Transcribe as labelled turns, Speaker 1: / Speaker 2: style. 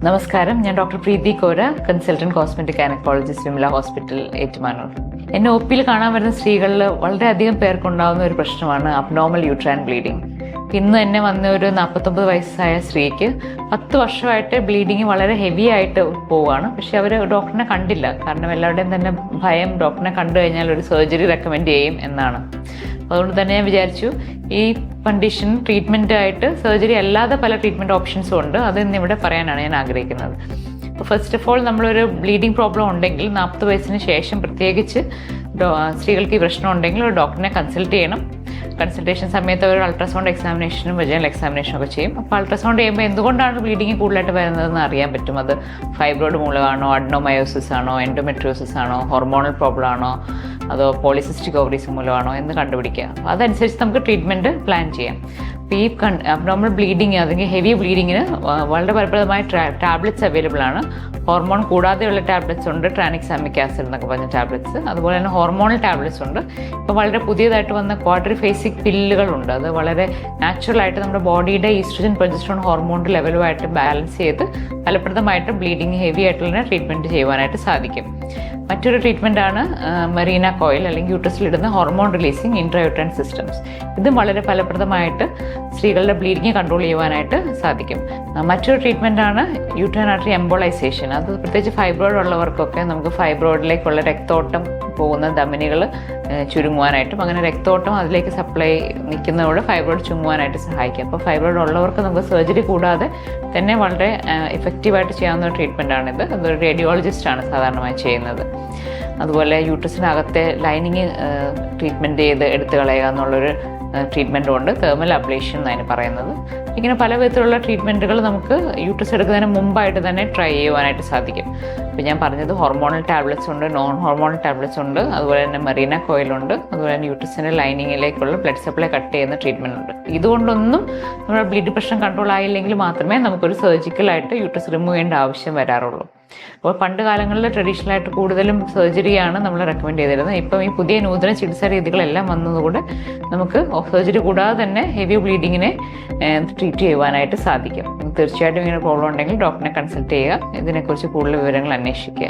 Speaker 1: നമസ്കാരം, ഞാൻ doctor Preethi Kora, consultant cosmetic gynaecologist Vimala hospital Ettumanoor. എന്നെ ഒ.പിയിൽ കാണാൻ വരുന്ന സ്ത്രീകളിൽ വളരെയധികം പേർക്കുണ്ടാകുന്ന ഒരു പ്രശ്നമാണ് അബ്നോർമൽ യൂട്രൈൻ ബ്ലീഡിങ്. ഇന്ന് എന്നെ വന്ന ഒരു 49 വയസ്സായ സ്ത്രീക്ക് 10 വർഷമായിട്ട് ബ്ലീഡിങ് വളരെ ഹെവി ആയിട്ട് പോവുകയാണ്. പക്ഷെ അവർ ഡോക്ടറിനെ കണ്ടില്ല. കാരണം എല്ലാവരുടെയും തന്നെ ഭയം ഡോക്ടറിനെ കണ്ടു കഴിഞ്ഞാൽ ഒരു സർജറി റെക്കമെൻഡ് ചെയ്യും എന്നാണ്. അതുകൊണ്ട് തന്നെ ഞാൻ വിചാരിച്ചു ഈ കണ്ടീഷൻ ട്രീറ്റ്മെൻ്റ് ആയിട്ട് സർജറി അല്ലാതെ പല ട്രീറ്റ്മെൻറ്റ് ഓപ്ഷൻസും ഉണ്ട്. അത് ഇന്നിവിടെ പറയാനാണ് ഞാൻ ആഗ്രഹിക്കുന്നത്. അപ്പോൾ ഫസ്റ്റ് ഓഫ് ഓൾ നമ്മളൊരു ബ്ലീഡിങ് പ്രോബ്ലം ഉണ്ടെങ്കിൽ 40 വയസ്സിന് ശേഷം പ്രത്യേകിച്ച് സ്ത്രീകൾക്ക് ഈ പ്രശ്നം ഉണ്ടെങ്കിൽ ഒരു ഡോക്ടറിനെ കൺസൾട്ട് ചെയ്യണം. കൺസൾട്ടേഷൻ സമയത്ത് ഒരു അൾട്രാസൗണ്ട് എക്സാമിനേഷനും വജൈനൽ എക്സാമിനേഷനും ഒക്കെ ചെയ്യും. അപ്പോൾ അൾട്രാസൗണ്ട് ചെയ്യുമ്പോൾ എന്തുകൊണ്ടാണ് ബ്ലീഡിങ് കൂടുതലായിട്ട് വരുന്നതെന്ന് അറിയാൻ പറ്റും. അത് ഫൈബ്രോയിഡ് മൂലമാണോ, അഡ്നോമയോസിസ് ആണോ, എൻഡോമെട്രിയോസിസ് ആണോ, ഹോർമോണൽ പ്രോബ്ലം ആണോ, അതോ പോളിസിസ്റ്റിക് ഓവറീസ് മൂലമാണോ എന്ന് കണ്ടുപിടിക്കുക. അപ്പോൾ അതനുസരിച്ച് നമുക്ക് ട്രീറ്റ്മെൻറ്റ് പ്ലാൻ ചെയ്യാം. അപ്പോൾ ഈ അബ്നോർമൽ ബ്ലീഡിങ് അല്ലെങ്കിൽ ഹെവി ബ്ലീഡിങ്ങിന് വളരെ ഫലപ്രദമായ ടാബ്ലറ്റ്സ് അവൈലബിൾ ആണ്. ഹോർമോൺ കൂടാതെയുള്ള ടാബ്ലറ്റ്സ് ഉണ്ട്, ട്രാനിക്സാമിക് ആസിഡ് എന്നൊക്കെ പറഞ്ഞ ടാബ്ലറ്റ്സ്. അതുപോലെ തന്നെ ഹോർമോണൽ ടാബ്ലറ്റ്സ് ഉണ്ട്. ഇപ്പോൾ വളരെ പുതിയതായിട്ട് വന്ന ക്വാഡ്രിഫേസിക് പില്ലുകളുണ്ട്. അത് വളരെ നാച്ചുറലായിട്ട് നമ്മുടെ ബോഡിയുടെ ഈസ്ട്രജൻ പ്രൊജസ്ട്രോൺ ഹോർമോണിൻ്റെ ലെവലുമായിട്ട് ബാലൻസ് ചെയ്ത് ഫലപ്രദമായിട്ട് ബ്ലീഡിങ് ഹെവി ആയിട്ടുള്ള ട്രീറ്റ്മെൻറ്റ് ചെയ്യുവാനായിട്ട് സാധിക്കും. മറ്റൊരു ട്രീറ്റ്മെൻറ്റാണ് മെറീന കോയിൽ അല്ലെങ്കിൽ യൂട്രസിലിടുന്ന ഹോർമോൺ റിലീസിങ് ഇൻട്രായൂട്രൈൻ സിസ്റ്റംസ്. ഇതും വളരെ ഫലപ്രദമായിട്ട് സ്ത്രീകളുടെ ബ്ലീഡിങ് കൺട്രോൾ ചെയ്യുവാനായിട്ട് സാധിക്കും. മറ്റൊരു ട്രീറ്റ്മെൻറ്റാണ് യൂട്രൈൻ ആർട്ടറി എംബോളൈസേഷൻ. അത് പ്രത്യേകിച്ച് ഫൈബ്രോയിഡ് ഉള്ളവർക്കൊക്കെ നമുക്ക് ഫൈബ്രോയിഡിലേക്കുള്ള രക്തോട്ടം പോകുന്ന ധമനികൾ ചുരുങ്ങുവാനായിട്ടും അങ്ങനെ രക്തോട്ടം അതിലേക്ക് സപ്ലൈ നിൽക്കുന്നതോടെ ഫൈബ്രോയിഡ് ചുങ്ങുവാനായിട്ട് സഹായിക്കും. അപ്പോൾ ഫൈബ്രോയിഡ് ഉള്ളവർക്ക് നമുക്ക് സർജറി കൂടാതെ തന്നെ വളരെ എഫക്റ്റീവായിട്ട് ചെയ്യാവുന്ന ഒരു ട്രീറ്റ്മെൻറ്റാണിത്. അതൊരു റേഡിയോളജിസ്റ്റാണ് സാധാരണമായി ചെയ്യുന്നത്. അതുപോലെ യൂട്രസിനകത്തെ ലൈനിങ് ട്രീറ്റ്മെൻറ്റ് ചെയ്ത് എടുത്തു കളയുക എന്നുള്ളൊരു ട്രീറ്റ്മെൻറ്റും ഉണ്ട്. തെർമൽ അബ്ലേഷൻ എന്നതിന് പറയുന്നത്. ഇങ്ങനെ പല വിധത്തിലുള്ള ട്രീറ്റ്മെൻറ്റുകൾ നമുക്ക് യൂട്രസ് എടുക്കുന്നതിന് മുമ്പായിട്ട് തന്നെ ട്രൈ ചെയ്യുവാനായിട്ട് സാധിക്കും. അപ്പോൾ ഞാൻ പറഞ്ഞത് ഹോർമോണൽ ടാബ്ലറ്റ്സ് ഉണ്ട്, നോൺ ഹോർമോണൽ ടാബ്ലറ്റ്സ് ഉണ്ട്, അതുപോലെ തന്നെ മെറീന കോയിലുണ്ട്, അതുപോലെ തന്നെ യൂട്രസിൻ്റെ ലൈനിങ്ങിലേക്കുള്ള ബ്ലഡ് സപ്ലൈ കട്ട് ചെയ്യുന്ന ട്രീറ്റ്മെൻറ്റ് ഉണ്ട്. ഇതുകൊണ്ടൊന്നും നമ്മുടെ ബ്ലഡ് പ്രഷർ കൺട്രോൾ ആയില്ലെങ്കിൽ മാത്രമേ നമുക്കൊരു സർജിക്കലായിട്ട് യൂട്രസ് റിമൂവ് ചെയ്യേണ്ട ആവശ്യം വരാറുള്ളൂ. അപ്പോൾ പണ്ട് കാലങ്ങളിൽ ട്രഡീഷണലായിട്ട് കൂടുതലും സർജറിയാണ് നമ്മൾ റെക്കമെൻഡ് ചെയ്തിരുന്നത്. ഇപ്പം ഈ പുതിയ നൂതന ചികിത്സാ രീതികളെല്ലാം വന്നതുകൊണ്ട് നമുക്ക് സർജറി കൂടാതെ തന്നെ ഹെവി ബ്ലീഡിങ്ങിനെ ട്രീറ്റ് ചെയ്യുവാനായിട്ട് സാധിക്കും. തീർച്ചയായിട്ടും ഇങ്ങനെ പ്രോബ്ലം ഉണ്ടെങ്കിൽ ഡോക്ടറിനെ കൺസൾട്ട് ചെയ്യുക. ഇതിനെക്കുറിച്ച് കൂടുതൽ വിവരങ്ങൾ അന്വേഷിക്കുക.